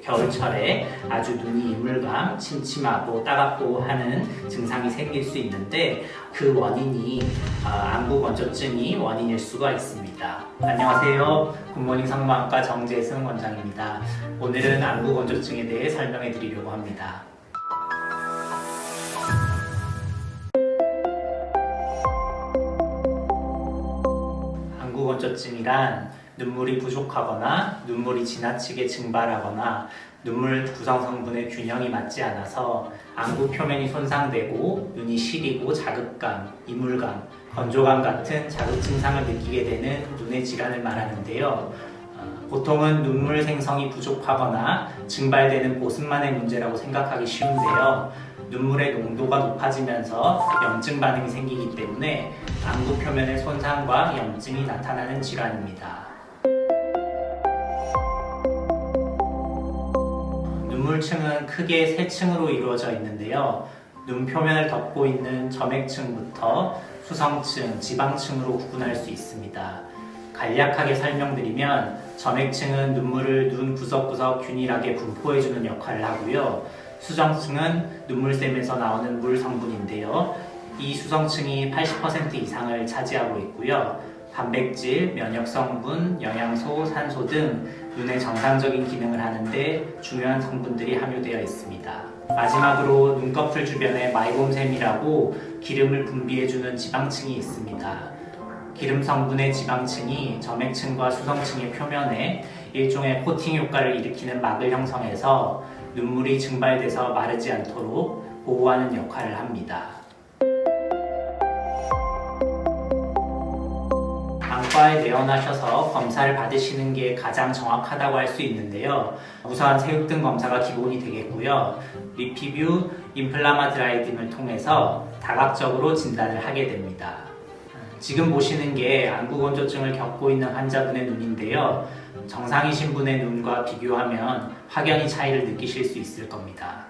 겨울철에 아주 눈이 이물감, 침침하고 따갑고 하는 증상이 생길 수 있는데 그 원인이 안구 건조증이 원인일 수가 있습니다. 안녕하세요. 굿모닝 성모학과 정재승 원장입니다. 오늘은 안구 건조증에 대해 설명해 드리려고 합니다. 안구 건조증이란 눈물이 부족하거나 눈물이 지나치게 증발하거나 눈물 구성 성분의 균형이 맞지 않아서 안구 표면이 손상되고 눈이 시리고 자극감, 이물감, 건조감 같은 자극 증상을 느끼게 되는 눈의 질환을 말하는데요. 보통은 눈물 생성이 부족하거나 증발되는 보습만의 문제라고 생각하기 쉬운데요. 눈물의 농도가 높아지면서 염증 반응이 생기기 때문에 안구 표면의 손상과 염증이 나타나는 질환입니다. 눈물층은 크게 세 층으로 이루어져 있는데요. 눈 표면을 덮고 있는 점액층부터 수성층, 지방층으로 구분할 수 있습니다. 간략하게 설명드리면 점액층은 눈물을 눈 구석구석 균일하게 분포해주는 역할을 하고요. 수정층은 눈물샘에서 나오는 물 성분인데요. 이 수성층이 80% 이상을 차지하고 있고요. 단백질, 면역성분, 영양소, 산소 등 눈의 정상적인 기능을 하는데 중요한 성분들이 함유되어 있습니다. 마지막으로 눈꺼풀 주변에 마이봄샘이라고 기름을 분비해주는 지방층이 있습니다. 기름 성분의 지방층이 점액층과 수성층의 표면에 일종의 코팅 효과를 일으키는 막을 형성해서 눈물이 증발돼서 마르지 않도록 보호하는 역할을 합니다. 안과에 내원하셔서 검사를 받으시는 게 가장 정확하다고 할 수 있는데요. 우선 세육등 검사가 기본이 되겠고요. 리피뷰, 인플라마드라이 등을 통해서 다각적으로 진단을 하게 됩니다. 지금 보시는 게 안구 건조증을 겪고 있는 환자분의 눈인데요. 정상이신 분의 눈과 비교하면 확연히 차이를 느끼실 수 있을 겁니다.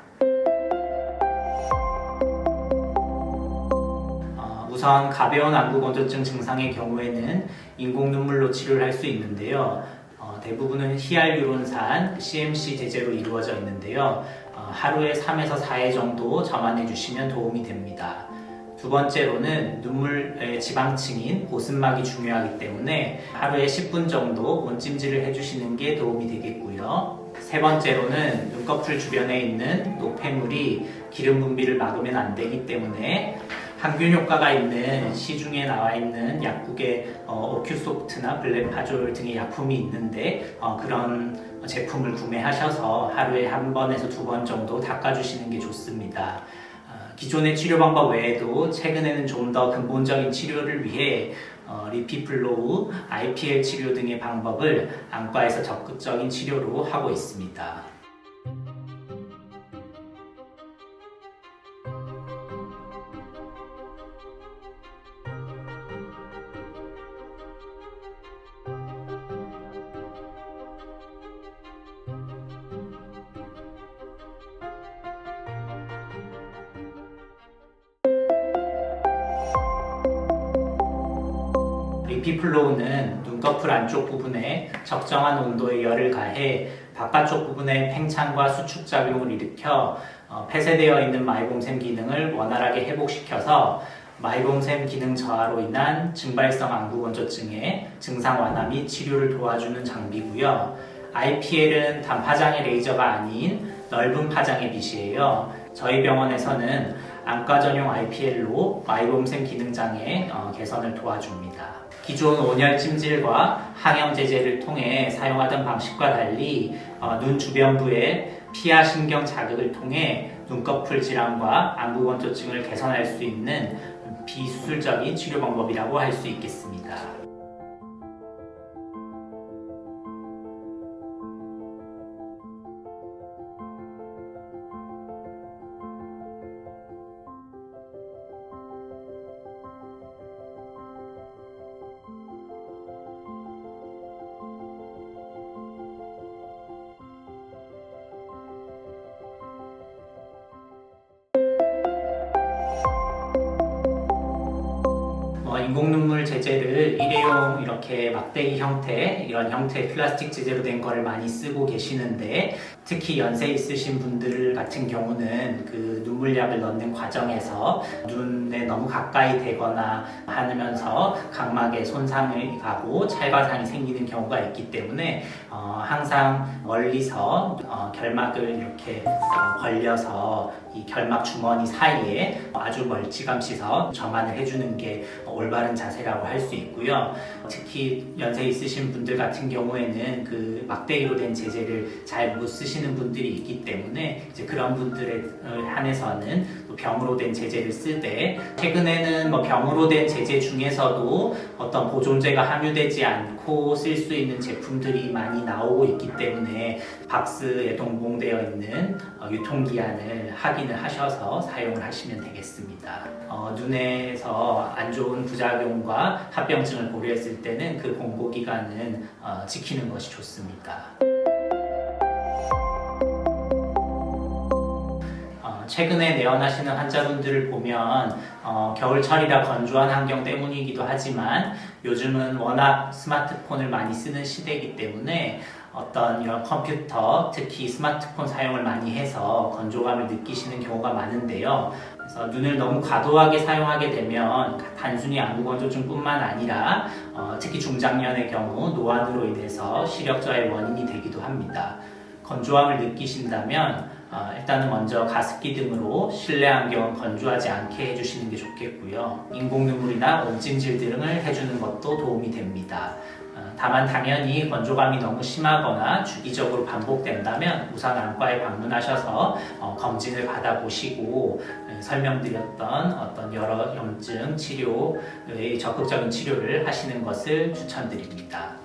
우선 가벼운 안구 건조증 증상의 경우에는 인공 눈물로 치료를 할 수 있는데요. 대부분은 히알루론산, CMC 제제로 이루어져 있는데요. 하루에 3에서 4회 정도 점안해 주시면 도움이 됩니다. 두 번째로는 눈물의 지방층인 보습막이 중요하기 때문에 하루에 10분 정도 온찜질을 해주시는 게 도움이 되겠고요. 세 번째로는 눈꺼풀 주변에 있는 노폐물이 기름 분비를 막으면 안 되기 때문에 항균 효과가 있는 시중에 나와 있는 약국에 오큐소프트나 블레파졸 등의 약품이 있는데 그런 제품을 구매하셔서 하루에 한 번에서 두 번 정도 닦아주시는 게 좋습니다. 기존의 치료 방법 외에도 최근에는 좀 더 근본적인 치료를 위해 리피플로우, IPL 치료 등의 방법을 안과에서 적극적인 치료로 하고 있습니다. 리피플로우는 눈꺼풀 안쪽 부분에 적정한 온도의 열을 가해 바깥쪽 부분에 팽창과 수축 작용을 일으켜 폐쇄되어 있는 마이봄샘 기능을 원활하게 회복시켜서 마이봄샘 기능 저하로 인한 증발성 안구 건조증의 증상 완화 및 치료를 도와주는 장비고요. IPL은 단파장의 레이저가 아닌 넓은 파장의 빛이에요. 저희 병원에서는 안과 전용 IPL로 마이봄샘 기능 장애 개선을 도와줍니다. 기존 온열 찜질과 항염 제제를 통해 사용하던 방식과 달리 눈 주변부의 피하 신경 자극을 통해 눈꺼풀 질환과 안구 건조증을 개선할 수 있는 비수술적인 치료 방법이라고 할 수 있겠습니다. 인공 눈물 제제를 일회용 이렇게 막대기 형태, 이런 형태의 플라스틱 제제로 된 거를 많이 쓰고 계시는데, 특히 연세 있으신 분들 같은 경우는 그 눈물약을 넣는 과정에서 눈에 너무 가까이 대거나 하면서 각막에 손상을 가고 찰과상이 생기는 경우가 있기 때문에 항상 멀리서 결막을 이렇게 벌려서 이 결막 주머니 사이에 아주 멀찌감치서 점안을 해주는 게 올바른 자세라고 할 수 있고요. 특히 연세 있으신 분들 같은 경우에는 그 막대기로 된 제제를 잘 못 쓰시는 분들이 있기 때문에 이제 그런 분들에 한해서는 또 병으로 된 제제를 쓰되, 최근에는 뭐 병으로 된 제제 중에서도 어떤 보존제가 함유되지 않고 쓸 수 있는 제품들이 많이 나오고 있기 때문에 박스에 동봉되어 있는 유통기한을 확인을 하셔서 사용을 하시면 되겠습니다. 눈에서 안 좋은 부작용과 합병증을 고려했을 때는 그 공고기간은 지키는 것이 좋습니다. 최근에 내원하시는 환자분들을 보면 겨울철이라 건조한 환경 때문이기도 하지만 요즘은 워낙 스마트폰을 많이 쓰는 시대이기 때문에 어떤 이런 컴퓨터, 특히 스마트폰 사용을 많이 해서 건조감을 느끼시는 경우가 많은데요. 그래서 눈을 너무 과도하게 사용하게 되면 단순히 안구건조증뿐만 아니라 특히 중장년의 경우 노안으로 인해서 시력저하의 원인이 되기도 합니다. 건조함을 느끼신다면 일단은 먼저 가습기 등으로 실내 안경은 건조하지 않게 해주시는 게 좋겠고요. 인공 눈물이나 온찜질 등을 해주는 것도 도움이 됩니다. 다만 당연히 건조감이 너무 심하거나 주기적으로 반복된다면 우선 안과에 방문하셔서 검진을 받아보시고 설명드렸던 어떤 여러 염증 치료의 적극적인 치료를 하시는 것을 추천드립니다.